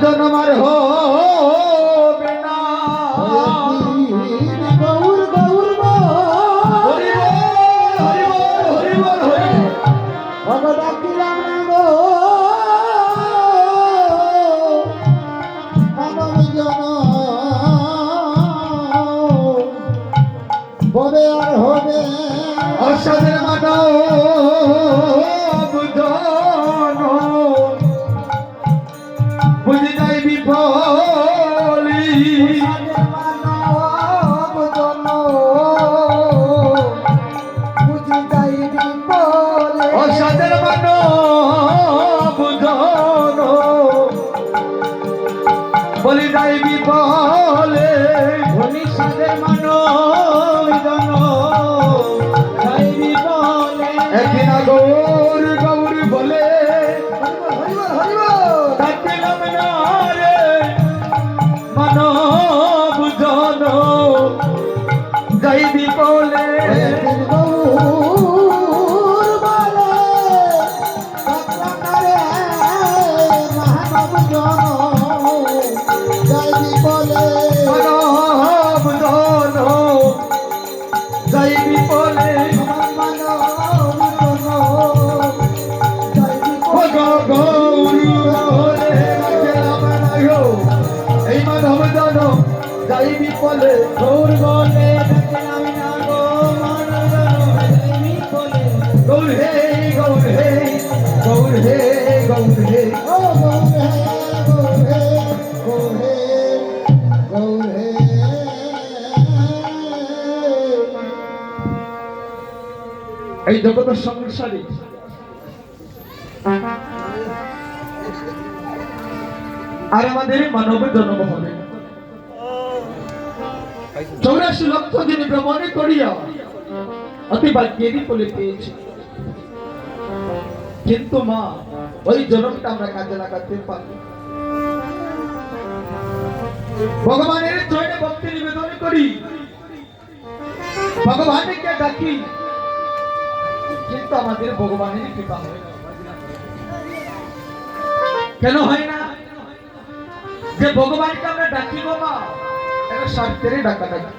জন আমার হবে না গৌর গৌর হরি বল হরি বল হরি বল হরি ভগবান ডাকিলাম না গো মানব জন ববে আর হবে অসাদের মানব জন বুঝি যাই বিফলি মানব জন বুঝি যাই বিপলে অসাদের মানব জন বলি যাই বিফলে ধনী সাদের মানব জন যাই বিপলে একদিন গৌর গৌর বলে হরিব হরিব ডাকিলাম না রে মানব জন যাই বিফলে একদিন গৌর বলে ডাকলাম না রে মানব জন যাই বিপলে মানব জন যাই বিফলে গৌর বলে ডাকিলাম না গো এই মানব জন যাই বিফলে গৌর বলে ডাকলাম না গো মানব জন যাই বিপলে গৌর হে গৌর হে গৌর হে গৌর হে ও গৌর হে গৌর হে গৌর হে এই জগতের সংসারে আর আমাদের মানব জন্ম হবে 84 লক্ষ দিন ভ্রমণ করিয়া অতি ভাগ্যেরই ফলে পেয়েছি কিন্তু মা ওই জন্মটা আমরা কাজে লাগাতে পারি ভগবানের চরণে ভক্তি নিবেদন করি ভগবানকে ডাকি কিন্তু আমাদের ভগবানের কৃপা হয় না কেন হয় না যে ভগবানকে আমরা ডাকি গো মা এটা স্বার্থেরই ডাকা ডাকি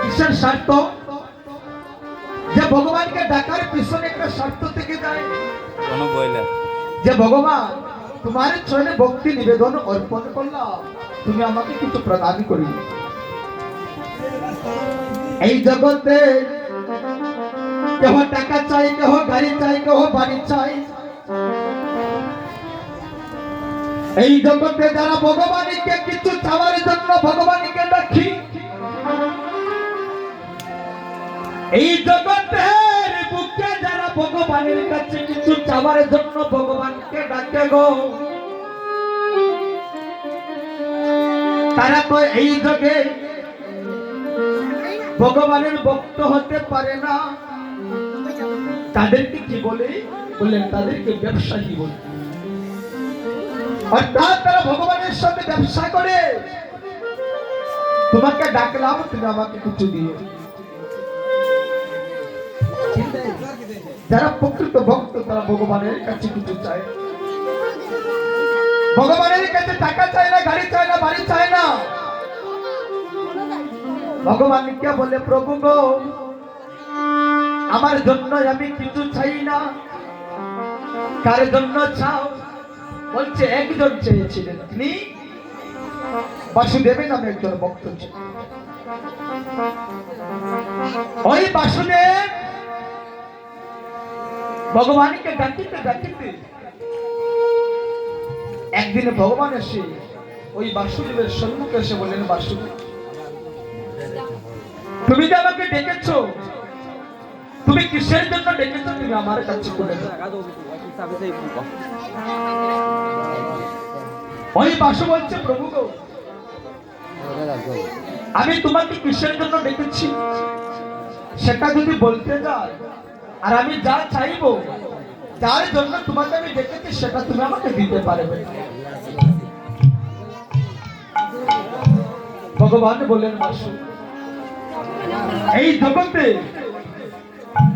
কিসের স্বার্থ যে ভগবানকে ডাকার পিছনে একটা স্বার্থ থেকে যায় যে ভগবান তোমার চরণে ভক্তি নিবেদন অর্পণ করলাম তুমি আমাকে কিছু প্রদান করি এই জগতে কেহ টাকা চাই কেহ গাড়ি চাই কেহ বাড়ি চাই এই জগতে যারা ভগবানকে কিছু চাওয়ার জন্য ভগবানকে ডাকি এই জগতের বুকে যারা ভগবানের কাছে কিছু চাওয়ার জন্য ভগবানকে ডাকে গো তারা তো এই জগে ভগবানের ভক্ত হতে পারে না তাদেরকে কি বলে বললেন তাদেরকে ব্যবসায়ী বলে অর্থাৎ তারা ভগবানের সাথে ব্যবসা করে তোমাকে ডাকলাম তুমি আমাকে কিছু দিও যারা প্রকৃত ভক্ত তারা ভগবানের কাছে কিছু চায় ভগবানের কাছে টাকা চায় না গাড়ি চায় না বাড়ি চায় না ভগবানকে বলে প্রভু গো আমার জন্য আমি কিছু চাই না কার জন্য চাও বলছে একজন চেয়েছিলেন তিনি বাসুদেবের নামে একজন ভক্ত ছিলেন ওই বাসুদেব ভগবানকে ডাকিতে ডাকিতে একদিন ভগবান এসে ওই বাসুদেবের সম্মুখে এসে বললেন বাসুদেব তুমি যে আমাকে ডেকেছো তুমি কিসের জন্য ডেকেছো তুমি আমার কাছে বলে দাও ওই বাসু বলছে প্রভু গো আমি তোমাকে কিসের জন্য ডেকেছি সেটা যদি বলতে যাই আর আমি যা চাইবো যার জন্য তোমাকে আমি ডেকেছি সেটা তুমি আমাকে দিতে পারবে ভগবান বললেন বাসু এই জগতে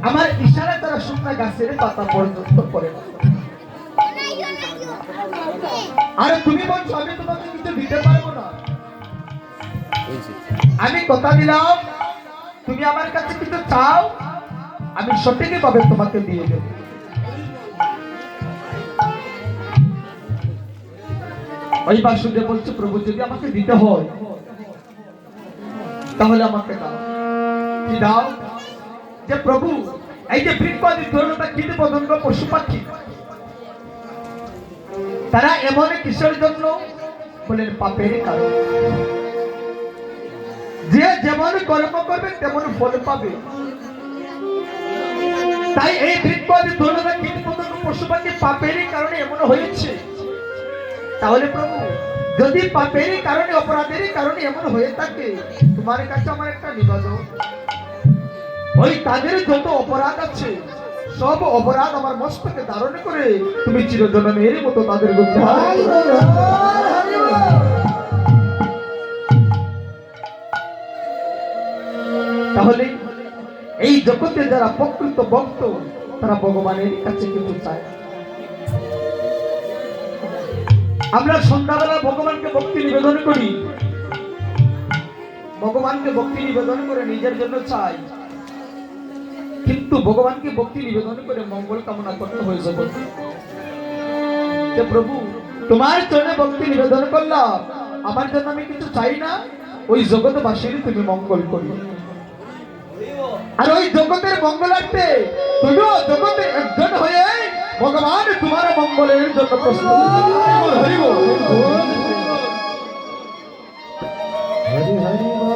আমার ইশারা তারা শুকনা গাছের পাতা পর্যন্ত পড়ে না আরে তুমি বলছো আমি তোমাকে কিছু দিতে পারবো না? আমি কথা দিলাম তুমি আমার কাছে কিছু চাও, আমি সঠিকই ভাবে তোমাকে দিয়ে দেব। ওই বাসুদেব বলছে প্রভু যদি আমাকে দিতে হয় তাহলে আমাকে দাও। কি দাও? যে প্রভু এই যে বৃক্ষাদি ধরনটা কীট পতঙ্গ পশু পাখি তারা এমন কিসের জন্য? বলেন পাপের কারণ। যে যেমন কর্ম করবে তেমন ফল পাবে। তাই এই বৃক্ষাদি ধরনটা কীট পতঙ্গ পশু পাখি পাপেরই কারণে এমন হয়েছে। তাহলে প্রভু যদি পাপেরই কারণে অপরাধেরই কারণে এমন হয়ে থাকে, তোমার কাছে আমার একটা নিবেদন, ওই তাদের যত অপরাধ আছে সব অপরাধ আমার মস্তকে ধারণ করে তুমি চিরজন্মের মতো তাদের উদ্ধার করো। তাহলে এই জগতে যারা প্রকৃত ভক্ত তারা ভগবানের কাছে কিছু চায়। আমরা সন্ধ্যাবেলা ভগবানকে ভক্তি নিবেদন করি, ভগবানকে ভক্তি নিবেদন করে নিজের জন্য চাই, কিন্তু ভগবানকে ভক্তি নিবেদন করে মঙ্গল কামনা করতে হয় জগতে। যে প্রভু তোমার জন্য ভক্তি নিবেদন করলাম, আমার জন্য আমি কিছু চাই না, ওই জগৎবাসীর তুমি মঙ্গল করি। আর ওই জগতের মঙ্গলার্থে তুমিও জগতের একজন হয়ে ভগবান তোমার মঙ্গলের জন্য প্রস্তুত। হরি বল, হরি হরি বল।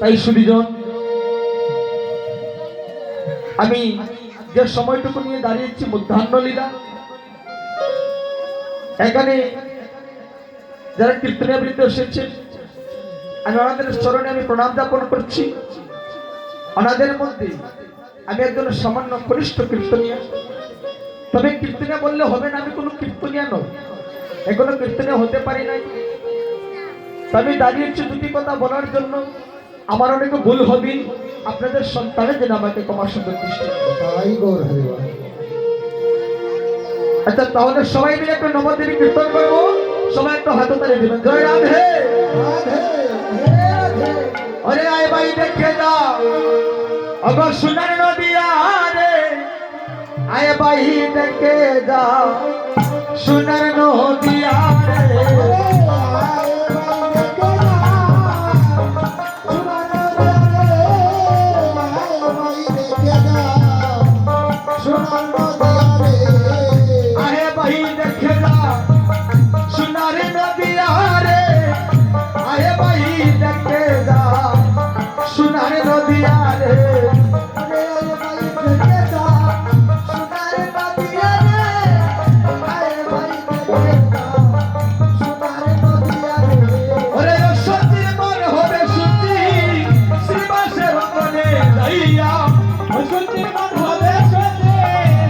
তাই সুধীজন আমি যে সময়টুকু নিয়ে দাঁড়িয়েছি মধ্যাহ্ন লীলা, এখানে যারা কীর্তনাবৃত্তি এসেছেন আমি ওনাদের চরণে আমি প্রণাম জ্ঞাপন করছি। ওনাদের মধ্যে আমি একজন সামান্য কনিষ্ঠ কীর্তনিয়া, তবে কীর্তনিয়া বললে হবে না, আমি কোনো কীর্তনিয়া নই, এখনো কীর্তনিয়া হতে পারি নাই। আমি দাঁড়িয়েছি দুটি কথা বলার জন্য, আমার অনেক ভুল হবে, আপনাদের সন্তানের যেন আমাকে ক্ষমা সুন্দর দৃষ্টি। আচ্ছা তাহলে সবাই মিলে একটু নবদ্বীপে কীর্তন করবো, সবাই একটু হাত তালি দিবেন। জয় রাধে। अरे आए भाई देखे जाओ अगर सुनर नदिया रे, आए भाई देखे जाओ सुनर नदिया रे, आए भाई देखे जाओ सुनर नदिया रे, आए भाई देखे जाओ सुनर नदिया रे, अरे सच्ची मन होवे सुची श्रीवासे रंगने दैया, सच्ची मन होवे सुची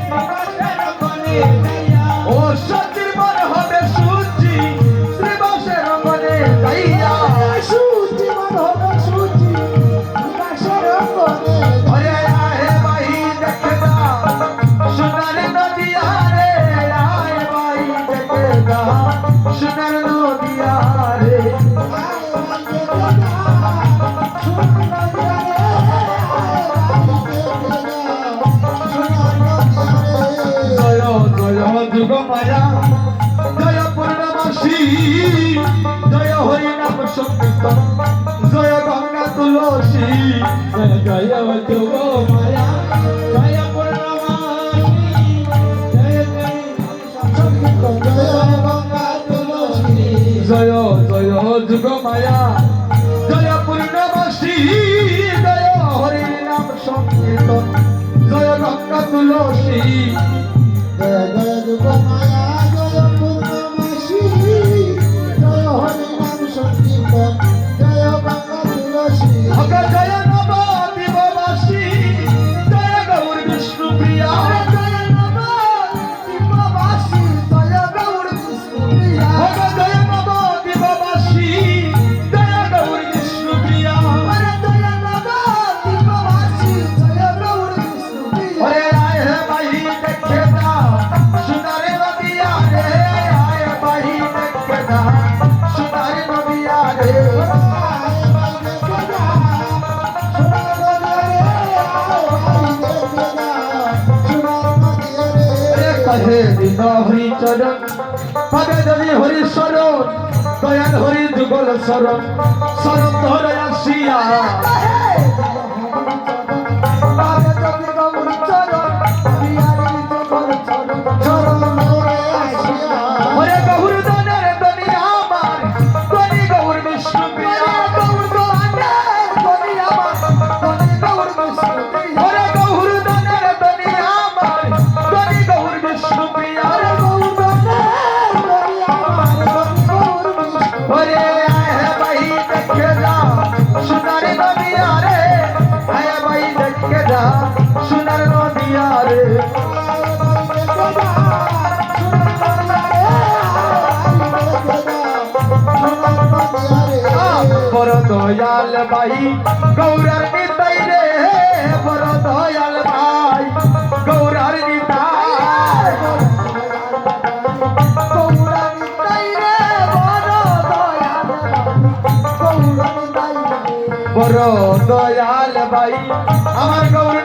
श्रीवासे रंगने दैया, ओ सच्ची मन होवे सुची श्रीवासे रंगने दैया, सुची मन होवे सुची श्रीवासे रंगने, अरे आए भाई देखना सुनर नदिया रे, आए भाई देखना सुनर नदिया रे, জয় জয় যুগ মায়া জয় পূর্ণমাসী, জয় হরি নাম সংকীর্তন, জয় গঙ্গা তুলসী, জয় যুগ মায়া জয় পূর্ণমাসী, জয় গঙ্গা তুলসী, জয় জয় যুগ মায়া জয় পূর্ণমাসী, জয় হরি নাম সংকীর্তন, জয় গঙ্গা তুলসী, জয় জয় যুগ মায়া জয় পূর্ণমাসী, জয় হরি নাম সংকীর্তন, জয় গঙ্গা তুলসী, জয় নবদ্বীপবাসী, জয় গৌর বিষ্ণু প্রিয়া, জয় নবদ্বীপবাসী, জয় গৌর বিষ্ণু প্রিয়া, জয় নবদ্বীপবাসী, জয় গৌর বিষ্ণু প্রিয়া, জয় নবদ্বীপবাসী, জয় গৌর বিষ্ণু প্রিয়া, আয়ে ভাই দেখে যাও সুনারে নদী হরি চরণ পাবে যদি হরি শরণ দয়াল হরি যুগল শরণ শরণ ধরে আসিয়া পাবে যদি গৌর চরণ বিহারী যুগল চরণ চরণ ধরে আসিয়া হরে গৌর দনের দুনিয়া আমার গনি গৌর বিষ্ণু প্রিয়া গৌর দনের দুনিয়া আমার গনি গৌর বিষ্ণু প্রিয়া হরে গৌর দনের দুনিয়া আমার গনি গৌর বিষ্ণু প্রিয়া গৌর দনের দুনিয়া আমার গনি গৌর বিষ্ণু হরে আয় হে ভাই দেখে যা সোনার নদিয়া রে আয় ভাই দেখে যা সোনার নদিয়া রে বড় দয়াল ভাই গৌরার নিতাই রে বড় দয়াল ভাই গৌরার নিতাই বড় দয়াল ভাই আমার গৌর